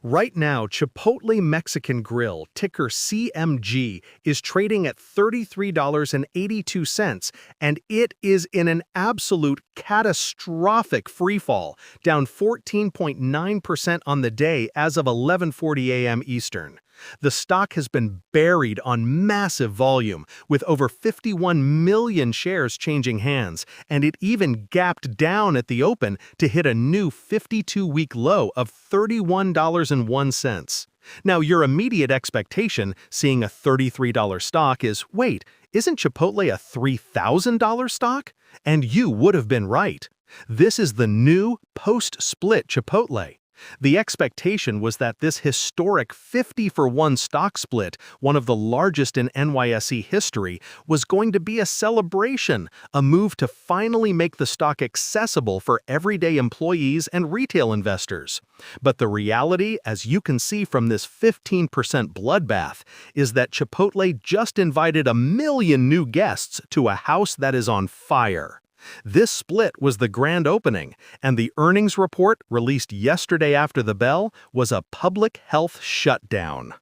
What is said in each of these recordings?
Right now, Chipotle Mexican Grill, ticker CMG, is trading at $33.82, and it is in an absolute catastrophic freefall, down 14.9% on the day as of 11:40 a.m. Eastern. The stock has been buried on massive volume, with over 51 million shares changing hands, and it even gapped down at the open to hit a new 52-week low of $31.01. Now, your immediate expectation, seeing a $33 stock, is, wait, isn't Chipotle a $3,000 stock? And you would have been right. This is the new post-split Chipotle. The expectation was that this historic 50-for-1 stock split, one of the largest in NYSE history, was going to be a celebration, a move to finally make the stock accessible for everyday employees and retail investors. But the reality, as you can see from this 15% bloodbath, is that Chipotle just invited 1 million new guests to a house that is on fire. This split was the grand opening, and the earnings report, released yesterday after the bell, was a public health shutdown.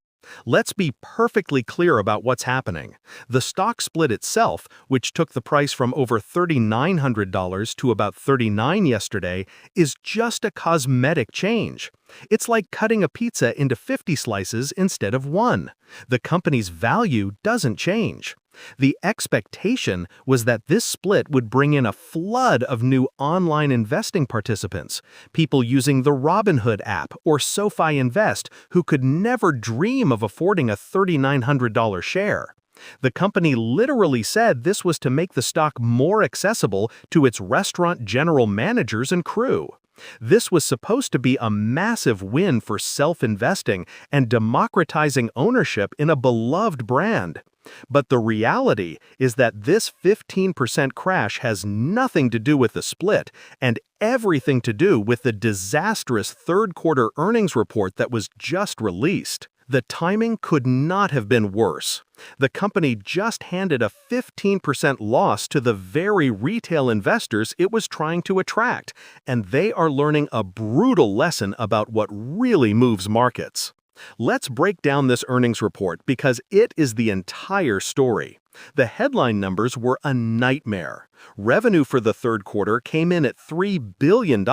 Let's be perfectly clear about what's happening. The stock split itself, which took the price from over $3,900 to about $39 yesterday, is just a cosmetic change. It's like cutting a pizza into 50 slices instead of one. The company's value doesn't change. The expectation was that this split would bring in a flood of new online investing participants, people using the Robinhood app or SoFi Invest who could never dream of affording a $3,900 share. The company literally said this was to make the stock more accessible to its restaurant general managers and crew. This was supposed to be a massive win for self-investing and democratizing ownership in a beloved brand. But the reality is that this 15% crash has nothing to do with the split and everything to do with the disastrous third-quarter earnings report that was just released. The timing could not have been worse. The company just handed a 15% loss to the very retail investors it was trying to attract, and they are learning a brutal lesson about what really moves markets. Let's break down this earnings report because it is the entire story. The headline numbers were a nightmare. Revenue for the third quarter came in at $3 billion,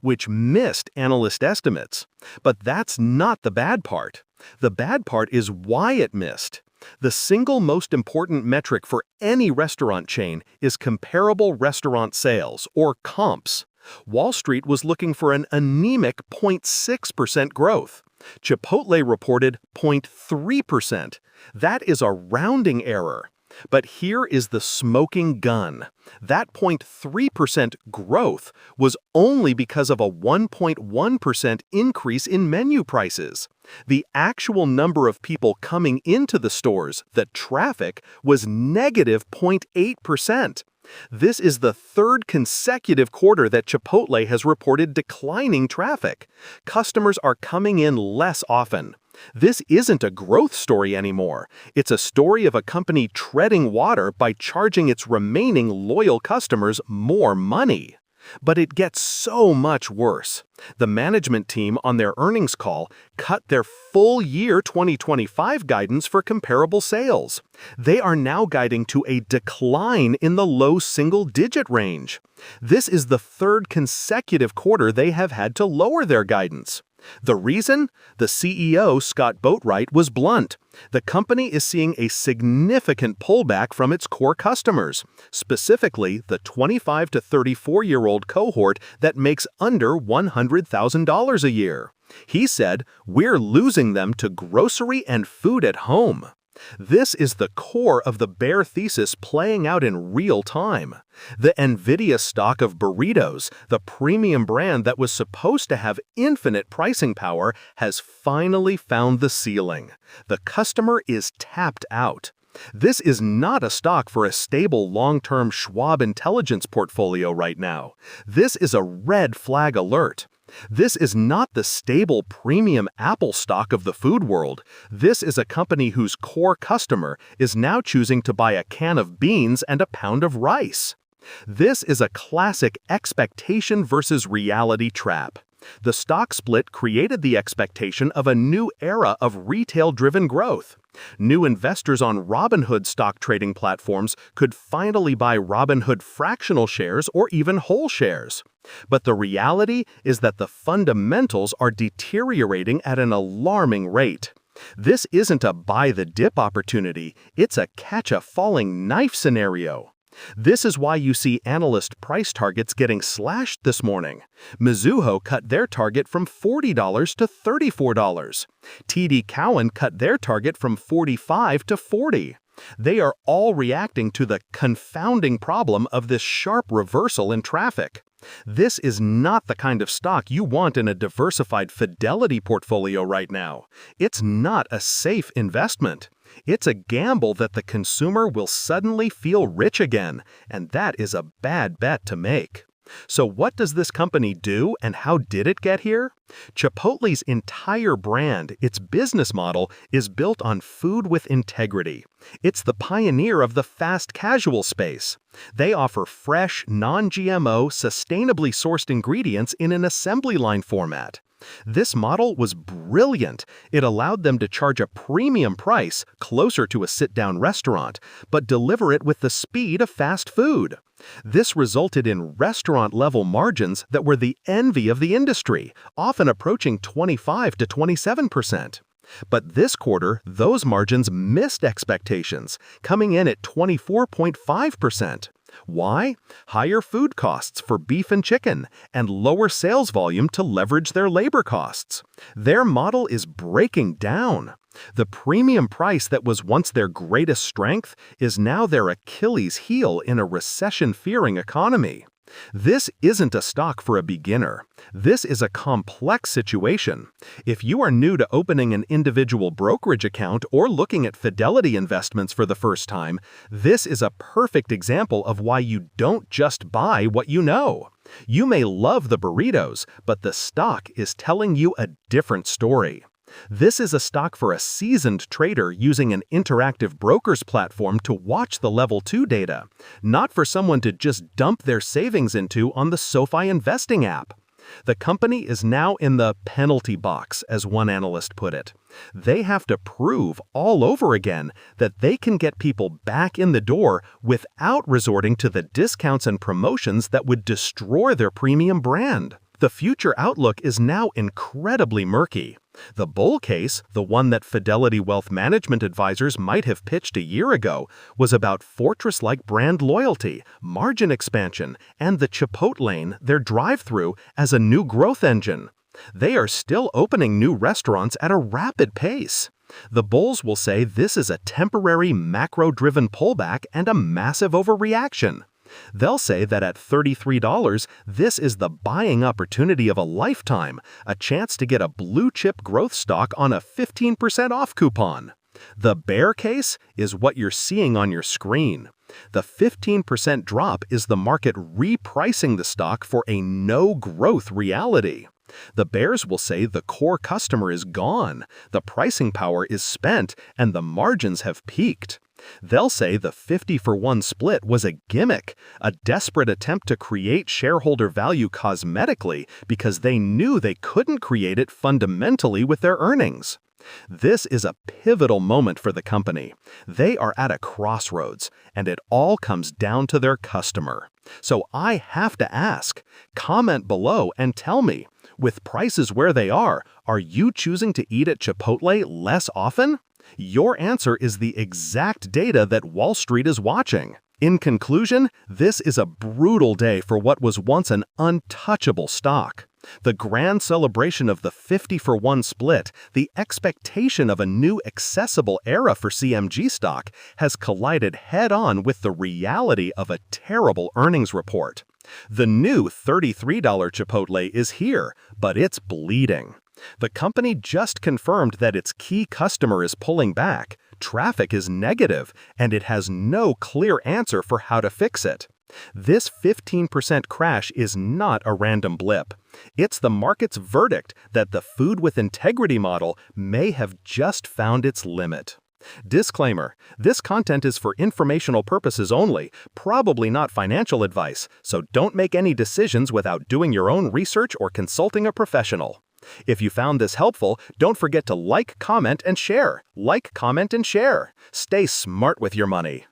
which missed analyst estimates. But that's not the bad part. The bad part is why it missed. The single most important metric for any restaurant chain is comparable restaurant sales, or comps. Wall Street was looking for an anemic 0.6% growth. Chipotle reported 0.3%. That is a rounding error. But here is the smoking gun. That 0.3% growth was only because of a 1.1% increase in menu prices. The actual number of people coming into the stores, the traffic, was negative 0.8%. This is the third consecutive quarter that Chipotle has reported declining traffic. Customers are coming in less often. This isn't a growth story anymore. It's a story of a company treading water by charging its remaining loyal customers more money. But it gets so much worse. The management team on their earnings call cut their full year 2025 guidance for comparable sales. They are now guiding to a decline in the low single-digit range. This is the third consecutive quarter they have had to lower their guidance. The reason? The CEO, Scott Boatwright, was blunt. The company is seeing a significant pullback from its core customers, specifically the 25 to 34-year-old cohort that makes under $100,000 a year. He said, "We're losing them to grocery and food at home." This is the core of the bear thesis playing out in real time. The Nvidia stock of burritos, the premium brand that was supposed to have infinite pricing power, has finally found the ceiling. The customer is tapped out. This is not a stock for a stable long-term Schwab intelligence portfolio right now. This is a red flag alert. This is not the stable premium Apple stock of the food world. This is a company whose core customer is now choosing to buy a can of beans and a pound of rice. This is a classic expectation versus reality trap. The stock split created the expectation of a new era of retail-driven growth. New investors on Robinhood stock trading platforms could finally buy Robinhood fractional shares or even whole shares. But the reality is that the fundamentals are deteriorating at an alarming rate. This isn't a buy-the-dip opportunity, it's a catch-a-falling-knife scenario. This is why you see analyst price targets getting slashed this morning. Mizuho cut their target from $40 to $34. TD Cowen cut their target from $45 to $40. They are all reacting to the confounding problem of this sharp reversal in traffic. This is not the kind of stock you want in a diversified Fidelity portfolio right now. It's not a safe investment. It's a gamble that the consumer will suddenly feel rich again, and that is a bad bet to make. So what does this company do, and how did it get here? Chipotle's entire brand, its business model, is built on food with integrity. It's the pioneer of the fast casual space. They offer fresh, non-GMO, sustainably sourced ingredients in an assembly line format. This model was brilliant. It allowed them to charge a premium price, closer to a sit-down restaurant, but deliver it with the speed of fast food. This resulted in restaurant-level margins that were the envy of the industry, often approaching 25 to 27%. But this quarter, those margins missed expectations, coming in at 24.5%. Why? Higher food costs for beef and chicken, and lower sales volume to leverage their labor costs. Their model is breaking down. The premium price that was once their greatest strength is now their Achilles heel in a recession-fearing economy. This isn't a stock for a beginner. This is a complex situation. If you are new to opening an individual brokerage account or looking at Fidelity investments for the first time, this is a perfect example of why you don't just buy what you know. You may love the burritos, but the stock is telling you a different story. This is a stock for a seasoned trader using an interactive broker's platform to watch the Level 2 data, not for someone to just dump their savings into on the SoFi investing app. The company is now in the penalty box, as one analyst put it. They have to prove all over again that they can get people back in the door without resorting to the discounts and promotions that would destroy their premium brand. The future outlook is now incredibly murky. The bull case, the one that Fidelity Wealth Management advisors might have pitched a year ago, was about fortress-like brand loyalty, margin expansion, and the Chipotle, their drive-thru, as a new growth engine. They are still opening new restaurants at a rapid pace. The bulls will say this is a temporary macro-driven pullback and a massive overreaction. They'll say that at $33, this is the buying opportunity of a lifetime, a chance to get a blue-chip growth stock on a 15% off coupon. The bear case is what you're seeing on your screen. The 15% drop is the market repricing the stock for a no-growth reality. The bears will say the core customer is gone, the pricing power is spent, and the margins have peaked. They'll say the 50-for-1 split was a gimmick, a desperate attempt to create shareholder value cosmetically because they knew they couldn't create it fundamentally with their earnings. This is a pivotal moment for the company. They are at a crossroads, and it all comes down to their customer. So I have to ask, comment below and tell me, with prices where they are you choosing to eat at Chipotle less often? Your answer is the exact data that Wall Street is watching. In conclusion, this is a brutal day for what was once an untouchable stock. The grand celebration of the 50-for-1 split, the expectation of a new accessible era for CMG stock, has collided head-on with the reality of a terrible earnings report. The new $33 Chipotle is here, but it's bleeding. The company just confirmed that its key customer is pulling back, traffic is negative, and it has no clear answer for how to fix it. This 15% crash is not a random blip. It's the market's verdict that the food with integrity model may have just found its limit. Disclaimer: this content is for informational purposes only, probably not financial advice, so don't make any decisions without doing your own research or consulting a professional. If you found this helpful, don't forget to like, comment, and share. Like, comment, and share. Stay smart with your money.